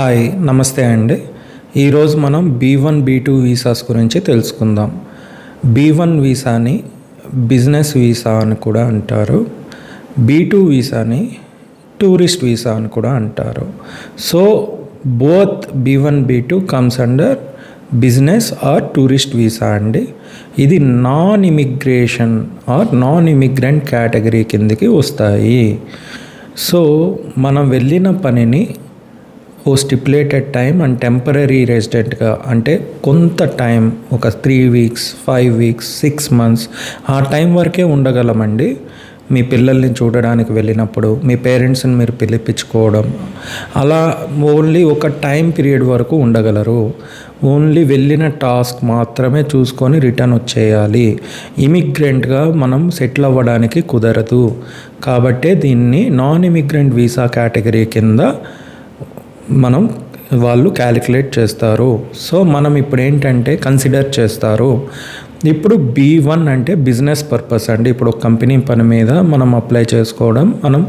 Hi నమస్తే అండి. ఈరోజు మనం B1 B2 వీసాస్ గురించి తెలుసుకుందాం. B1 వీసాని బిజినెస్ వీసా అని కూడా అంటారు. B2 వీసాని టూరిస్ట్ వీసా అని కూడా అంటారు. So both B1 B2 comes under business or tourist visa అండి. ఇది non immigration or non immigrant category కిందకి వస్తాయి. సో మనం వెళ్ళిన పనిని ఓ స్టిపులేటెడ్ టైం అండ్ టెంపరీ రెసిడెంట్గా, అంటే కొంత టైం, ఒక 3 weeks 5 weeks 6 months ఆ టైం వరకే ఉండగలమండి. మీ పిల్లల్ని చూడడానికి వెళ్ళినప్పుడు మీ పేరెంట్స్ని మీరు పిలిపించుకోవడం, అలా ఓన్లీ ఒక టైం పీరియడ్ వరకు ఉండగలరు. ఓన్లీ వెళ్ళిన టాస్క్ మాత్రమే చూసుకొని రిటర్న్ వచ్చేయాలి. ఇమిగ్రెంట్గా మనం సెటిల్ అవ్వడానికి కుదరదు. కాబట్టే దీన్ని నాన్ ఇమిగ్రెంట్ వీసా కేటగిరీ కింద వాళ్ళు క్యాలిక్యులేట్ చేస్తారు. సో మనం ఇప్పుడు ఏంటంటే కన్సిడర్ చేస్తారు. ఇప్పుడు B1 అంటే బిజినెస్ పర్పస్ అండి. ఇప్పుడు ఒక కంపెనీ పని మీద మనం అప్లై చేసుకోవడం, మనం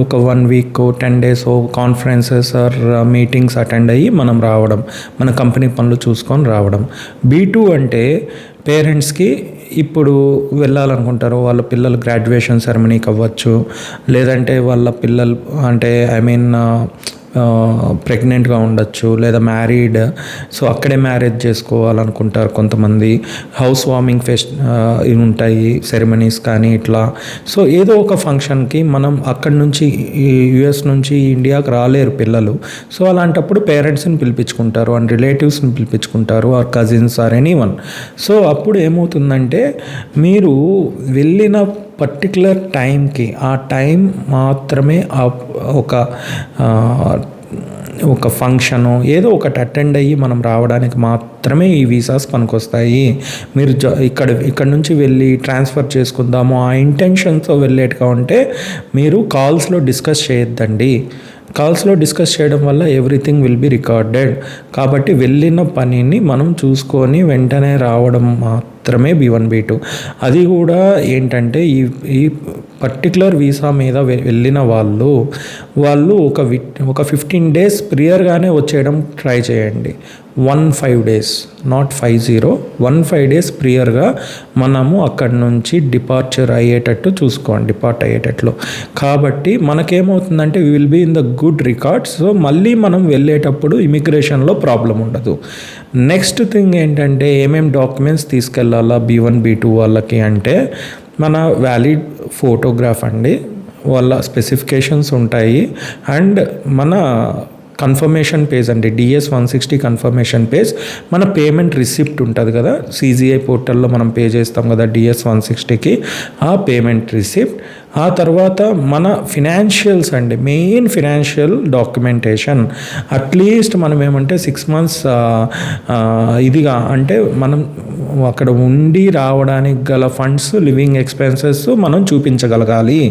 ఒక 1 week 10 days conferences or meetings attend అయ్యి మనం రావడం, మన కంపెనీ పనులు చూసుకొని రావడం. B2 అంటే పేరెంట్స్కి ఇప్పుడు వెళ్ళాలనుకుంటారు, వాళ్ళ పిల్లలు గ్రాడ్యుయేషన్ సెరమనీకి అవ్వచ్చు, లేదంటే వాళ్ళ పిల్లలు అంటే ప్రెగ్నెంట్గా ఉండొచ్చు, లేదా మ్యారీడ్, సో అక్కడే మ్యారేజ్ చేసుకోవాలనుకుంటారు కొంతమంది. హౌస్ వార్మింగ్ ఇవి ఉంటాయి సెరమనీస్ కానీ ఇట్లా. సో ఏదో ఒక ఫంక్షన్కి మనం అక్కడి నుంచి US నుంచి ఇండియాకి రాలేరు పిల్లలు. సో అలాంటప్పుడు పేరెంట్స్ని పిలిపించుకుంటారు అండ్ రిలేటివ్స్ని పిలిపించుకుంటారు, or cousins or anyone. So అప్పుడు ఏమవుతుందంటే మీరు వెళ్ళిన పర్టికులర్ టైంకి, ఆ టైం మాత్రమే ఒక ఫంక్షను ఏదో ఒకటి అటెండ్ అయ్యి మనం రావడానికి మాత్రమే ఈ వీసాస్ పనికొస్తాయి. మీరు ఇక్కడ నుంచి వెళ్ళి ట్రాన్స్ఫర్ చేసుకుందాము ఆ ఇంటెన్షన్తో వెళ్ళేట్టుగా ఉంటే మీరు కాల్స్లో డిస్కస్ చేయొద్దండి. కాల్స్లో డిస్కస్ చేయడం వల్ల ఎవ్రీథింగ్ విల్ బి రికార్డెడ్. కాబట్టి వెళ్ళిన పనిని మనం చూసుకొని వెంటనే రావడం మాత్రమే B1 B2. అది కూడా ఏంటంటే ఈ పర్టికులర్ వీసా మీద వెళ్ళిన వాళ్ళు ఒక 15 days ప్రియర్గానే వచ్చేయడం ట్రై చేయండి. 15 days, నాట్ 50, 15 days ప్రియర్గా మనము అక్కడి నుంచి డిపార్ట్ అయ్యేటట్లు. కాబట్టి మనకేమవుతుందంటే we will be in the good records. So మళ్ళీ మనం వెళ్ళేటప్పుడు ఇమిగ్రేషన్లో ప్రాబ్లం ఉండదు. నెక్స్ట్ థింగ్ ఏంటంటే ఏమేమి డాక్యుమెంట్స్ తీసుకెళ్ళాలా B1 B2 వాళ్ళకి అంటే, మన వ్యాలిడ్ ఫోటోగ్రాఫ్ అండి, వాళ్ళ స్పెసిఫికేషన్స్ ఉంటాయి, అండ్ మన కన్ఫర్మేషన్ పేజ్ అండి, DS-160 కన్ఫర్మేషన్ పేజ్, మన పేమెంట్ రిసిప్ట్ ఉంటుంది కదా, CGI పోర్టల్లో మనం పే చేస్తాం కదా DS-160కి, ఆ పేమెంట్ రిసిప్ట్. ఆ తర్వాత మన ఫినాన్షియల్స్ అండి, మెయిన్ ఫినాన్షియల్ డాక్యుమెంటేషన్. అట్లీస్ట్ మనం ఏమంటే 6 months ఇదిగా అంటే మనం అక్కడ ఉండి రావడానికి గల ఫండ్స్, లివింగ్ ఎక్స్పెన్సెస్ మనం చూపించగలగాలి.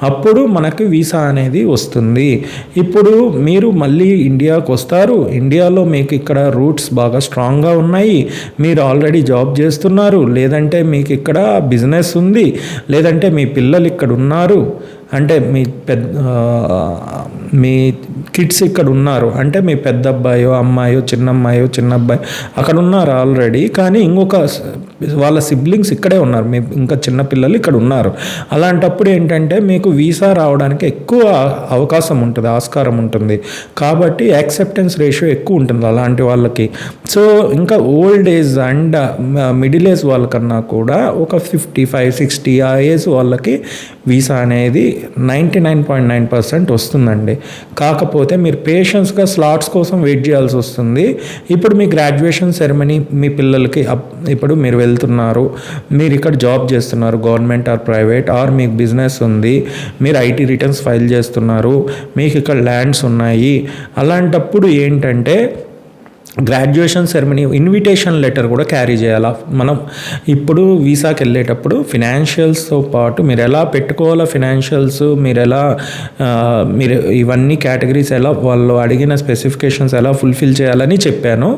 అప్పుడు మనకి వీసా అనేది వస్తుంది. ఇప్పుడు మీరు మళ్ళీ ఇండియాకు వస్తారు. ఇండియాలో మీకు ఇక్కడ రూట్స్ బాగా స్ట్రాంగ్గా ఉన్నాయి, మీరు ఆల్రెడీ జాబ్ చేస్తున్నారు, లేదంటే మీకు ఇక్కడ బిజినెస్ ఉంది, లేదంటే మీ పిల్లలు ఇక్కడ ఉన్నారు, అంటే మీ కిడ్స్ ఇక్కడ ఉన్నారు, అంటే మీ పెద్ద అబ్బాయో అమ్మాయో చిన్నమ్మాయో చిన్నబ్బాయి అక్కడ ఉన్నారు ఆల్రెడీ, కానీ ఇంకొక వాళ్ళ సిబ్లింగ్స్ ఇక్కడే ఉన్నారు, మీ ఇంకా చిన్నపిల్లలు ఇక్కడ ఉన్నారు. అలాంటప్పుడు ఏంటంటే మీకు వీసా రావడానికి ఎక్కువ అవకాశం ఉంటుంది, ఆస్కారం ఉంటుంది. కాబట్టి యాక్సెప్టెన్స్ రేషియో ఎక్కువ ఉంటుంది అలాంటి వాళ్ళకి. సో ఇంకా old age and middle age వాళ్ళకన్నా కూడా ఒక 55-60 ఆ ఏజ్ వాళ్ళకి వీసా అనేది 99.9% వస్తుందండి. కాకపోతే మీరు పేషెన్స్గా స్లాట్స్ కోసం వెయిట్ చేయాల్సి వస్తుంది. ఇప్పుడు మీ గ్రాడ్యుయేషన్ సెరమనీ మీ పిల్లలకి, ఇప్పుడు మీరు వెళ్తున్నారు, మీరు ఇక్కడ జాబ్ చేస్తున్నారు, గవర్నమెంట్ ఆర్ ప్రైవేట్, ఆర్ మీకు బిజినెస్ ఉంది, మీరు IT రిటర్న్స్ ఫైల్ చేస్తున్నారు, మీకు ఇక్కడ ల్యాండ్స్ ఉన్నాయి. అలాంటప్పుడు ఏంటంటే గ్రాడ్యుయేషన్ సెరమనీ ఇన్విటేషన్ లెటర్ కూడా క్యారీ చేయాలా. మనం ఇప్పుడు వీసాకి వెళ్ళేటప్పుడు ఫినాన్షియల్స్తో పాటు మీరు ఎలా పెట్టుకోవాలా, ఫినాన్షియల్స్ మీరు ఇవన్నీ కేటగిరీస్ ఎలా వాళ్ళు అడిగిన స్పెసిఫికేషన్స్ ఎలా ఫుల్ఫిల్ చేయాలని చెప్పాను.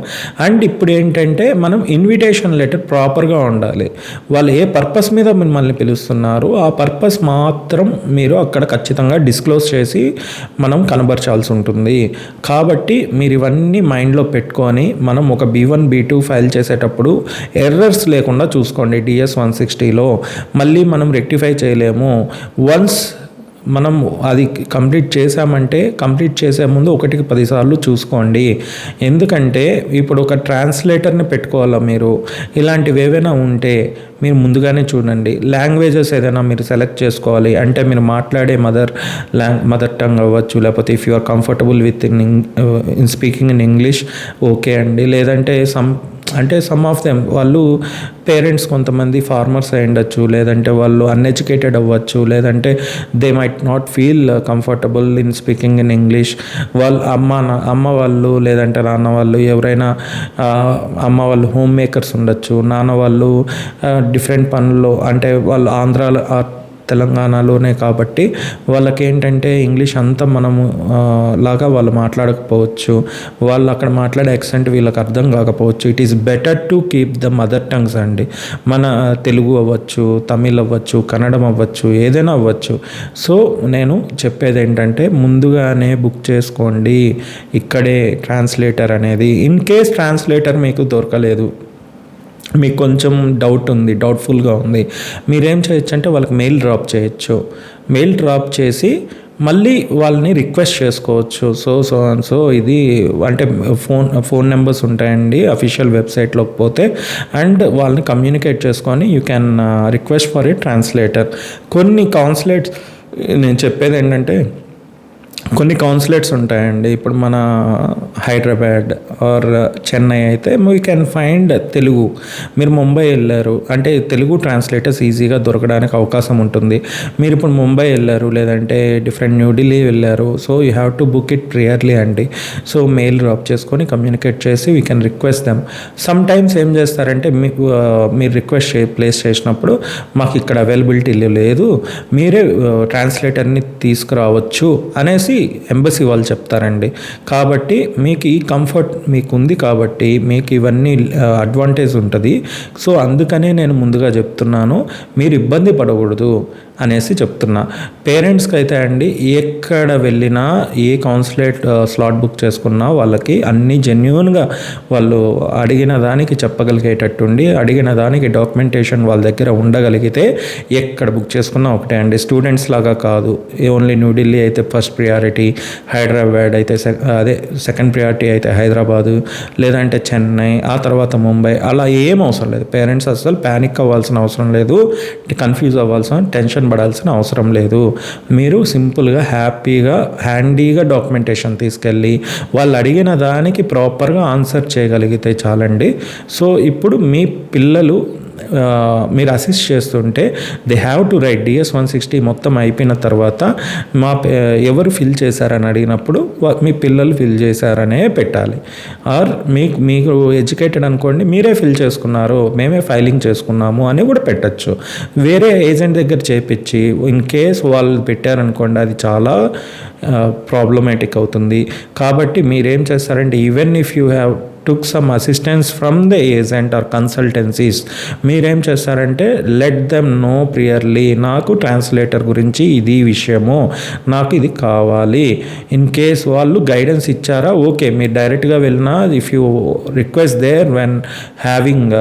అండ్ ఇప్పుడు ఏంటంటే మనం ఇన్విటేషన్ లెటర్ ప్రాపర్గా ఉండాలి. వాళ్ళు ఏ పర్పస్ మీద మిమ్మల్ని పిలుస్తున్నారు ఆ పర్పస్ మాత్రం మీరు అక్కడ ఖచ్చితంగా డిస్క్లోజ్ చేసి మనం కనబరచాల్సి ఉంటుంది. కాబట్టి మీరు ఇవన్నీ మైండ్లో పెట్టుకొని మనం ఒక B1 B2 ఫైల్ చేసేటప్పుడు ఎర్రర్స్ లేకుండా చూసుకోండి. DS 160లో మళ్ళీ మనం రెక్టిఫై చేయలేము. వన్స్ మనం అది కంప్లీట్ చేసామంటే కంప్లీట్ చేసే ముందు 1కి 10 సార్లు చూసుకోండి. ఎందుకంటే ఇప్పుడు ఒక ట్రాన్స్లేటర్ని పెట్టుకోవాలా మీరు, ఇలాంటివి ఏవైనా ఉంటే మీరు ముందుగానే చూడండి. లాంగ్వేజెస్ ఏదైనా మీరు సెలెక్ట్ చేసుకోవాలి అంటే మీరు మాట్లాడే మదర్ టంగ్ అవ్వచ్చు, లేకపోతే if you are comfortable with in speaking in English okay అండి. లేదంటే సమ్ ఆఫ్ దెమ్ వాళ్ళు పేరెంట్స్ కొంతమంది ఫార్మర్స్ అయి ఉండొచ్చు, లేదంటే వాళ్ళు అన్ఎడ్యుకేటెడ్ అవ్వచ్చు, లేదంటే they might not feel comfortable in speaking in English. వాళ్ళు అమ్మ వాళ్ళు లేదంటే నాన్న వాళ్ళు ఎవరైనా అమ్మ వాళ్ళు హోమ్ మేకర్స్ ఉండొచ్చు, నాన్న వాళ్ళు డిఫరెంట్ పనుల్లో అంటే వాళ్ళు ఆంధ్రాలో తెలంగాణలోనే కాబట్టి వాళ్ళకి ఏంటంటే ఇంగ్లీష్ అంతా మనము లాగా వాళ్ళు మాట్లాడకపోవచ్చు, వాళ్ళు అక్కడ మాట్లాడే యాక్సెంట్ వీళ్ళకి అర్థం కాకపోవచ్చు. It is better to keep the mother tongues అండి. మన తెలుగు అవ్వచ్చు, తమిళ్ అవ్వచ్చు, కన్నడం అవ్వచ్చు, ఏదైనా అవ్వచ్చు. సో నేను చెప్పేది ఏంటంటే ముందుగానే బుక్ చేసుకోండి ఇక్కడే ట్రాన్స్లేటర్ అనేది. ఇన్ కేస్ ట్రాన్స్లేటర్ మీకు దొరకలేదు, మీకు కొంచెం డౌట్ఫుల్గా ఉంది, మీరేం చేయొచ్చు అంటే వాళ్ళకి మెయిల్ డ్రాప్ చేయొచ్చు. మెయిల్ డ్రాప్ చేసి మళ్ళీ వాళ్ళని రిక్వెస్ట్ చేసుకోవచ్చు. సో ఇది అంటే ఫోన్ నెంబర్స్ ఉంటాయండి అఫీషియల్ వెబ్సైట్లోకి పోతే, అండ్ వాళ్ళని కమ్యూనికేట్ చేసుకొని you can request for a translator. కొన్ని కాన్సులేట్స్ నేను చెప్పేది ఏంటంటే కొన్ని కాన్సులేట్స్ ఉంటాయండి. ఇప్పుడు మన హైదరాబాద్ ఆర్ చెన్నై అయితే వీ క్యాన్ ఫైండ్ తెలుగు. మీరు ముంబై వెళ్ళారు అంటే తెలుగు ట్రాన్స్లేటర్స్ ఈజీగా దొరకడానికి అవకాశం ఉంటుంది. మీరు ఇప్పుడు ముంబై వెళ్ళారు లేదంటే డిఫరెంట్ న్యూఢిల్లీ వెళ్ళారు, so you have to book it priorly అండి. సో మెయిల్ డ్రాప్ చేసుకొని కమ్యూనికేట్ చేసి we can request them. Some times ఏం చేస్తారంటే మీరు రిక్వెస్ట్ ప్లేస్ చేసినప్పుడు మాకు ఇక్కడ అవైలబిలిటీ లేదు, మీరే ట్రాన్స్లేటర్ని తీసుకురావచ్చు అనేసి ఎంబసీ వాళ్ళు చెప్తారండి. కాబట్టి మీకు ఈ కంఫర్ట్ మీకు ఉంది కాబట్టి మీకు ఇవన్నీ అడ్వాంటేజ్ ఉంటుంది. సో అందుకనే నేను ముందుగా చెప్తున్నాను, మీరు ఇబ్బంది పడకూడదు అనేసి చెప్తున్నా. పేరెంట్స్కి అయితే అండి ఎక్కడ వెళ్ళినా ఏ కాన్సులేట్ స్లాట్ బుక్ చేసుకున్నా వాళ్ళకి అన్నీ జెన్యూన్గా వాళ్ళు అడిగిన దానికి చెప్పగలిగేటట్టుండి, అడిగిన దానికి డాక్యుమెంటేషన్ వాళ్ళ దగ్గర ఉండగలిగితే ఎక్కడ బుక్ చేసుకున్నా ఒకటే అండి. స్టూడెంట్స్ లాగా కాదు, ఓన్లీ న్యూఢిల్లీ అయితే ఫస్ట్ ప్రియారిటీ, హైదరాబాద్ అయితే సెకండ్ ప్రియారిటీ అయితే హైదరాబాదు, లేదంటే చెన్నై, ఆ తర్వాత ముంబై, అలా ఏం అవసరం లేదు. పేరెంట్స్ అసలు ప్యానిక్ అవ్వాల్సిన అవసరం లేదు, కన్ఫ్యూజ్ అవ్వాల్సిన టెన్షన్ పడాల్సిన అవసరం లేదు. మీరు సింపుల్గా హ్యాపీగా హ్యాండీగా డాక్యుమెంటేషన్ తీసుకెళ్ళి వాళ్ళు అడిగిన దానికి ప్రాపర్గా ఆన్సర్ చేయగలిగితే చాలండి. సో ఇప్పుడు మీ పిల్లలు మీరు అసిస్ట్ చేస్తుంటే they have to right DS 160 మొత్తం అయిపోయిన తర్వాత ఎవరు ఫిల్ చేశారని అడిగినప్పుడు మీ పిల్లలు ఫిల్ చేశారనే పెట్టాలి. ఆర్ మీకు ఎడ్యుకేటెడ్ అనుకోండి, మీరే ఫిల్ చేసుకున్నారు, మేమే ఫైలింగ్ చేసుకున్నాము అని కూడా పెట్టచ్చు. వేరే ఏజెంట్ దగ్గర చేపించి ఇన్ కేస్ వాళ్ళు పెట్టారనుకోండి అది చాలా ప్రాబ్లమాటిక్ అవుతుంది. కాబట్టి మీరేం చేస్తారంటే even if you have took some assistance from the agent or consultancies, మీరేం చేస్తారంటే లెట్ దెమ్ నో ప్రియర్లీ, నాకు ట్రాన్స్లేటర్ గురించి ఇది విషయము, నాకు ఇది కావాలి. ఇన్ కేస్ వాళ్ళు గైడెన్స్ ఇచ్చారా ఓకే, మీరు డైరెక్ట్గా వెళ్ళినా if you request there when having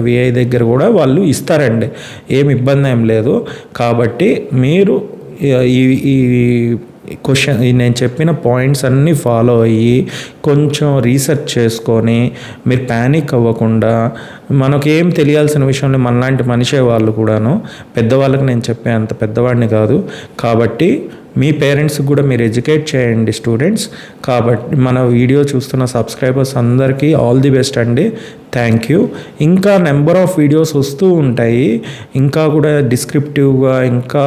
VI దగ్గర కూడా వాళ్ళు ఇస్తారండి, ఏమి ఇబ్బంది ఏం లేదు. కాబట్టి మీరు ఈ క్వశ్చన్ నేను చెప్పిన పాయింట్స్ అన్నీ ఫాలో అయ్యి కొంచెం రీసెర్చ్ చేసుకొని మీరు ప్యానిక్ అవ్వకుండా, మనకేం తెలియాల్సిన విషయంలో మనలాంటి మనిషే వాళ్ళు కూడాను, పెద్దవాళ్ళకి నేను చెప్పే అంత పెద్దవాడిని కాదు. కాబట్టి మీ పేరెంట్స్కి కూడా మీరు ఎడ్యుకేట్ చేయండి స్టూడెంట్స్. కాబట్టి మన వీడియో చూస్తున్న సబ్స్క్రైబర్స్ అందరికీ ఆల్ ది బెస్ట్ అండి. Thank you. ఇంకా నెంబర్ ఆఫ్ వీడియోస్ వస్తూ ఉంటాయి, ఇంకా కూడా డిస్క్రిప్టివ్గా ఇంకా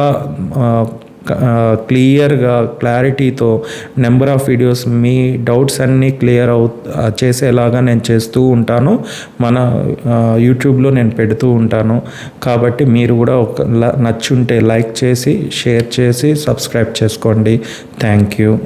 క్లియర్గా క్లారిటీతో number of videos me doubts అన్నీ క్లియర్ చేసేలాగా నేను చేస్తూ ఉంటాను. మన యూట్యూబ్లో నేను పెడుతూ ఉంటాను. కాబట్టి మీరు కూడా నచ్చుంటే లైక్ చేసి షేర్ చేసి సబ్స్క్రైబ్ చేసుకోండి. Thank you.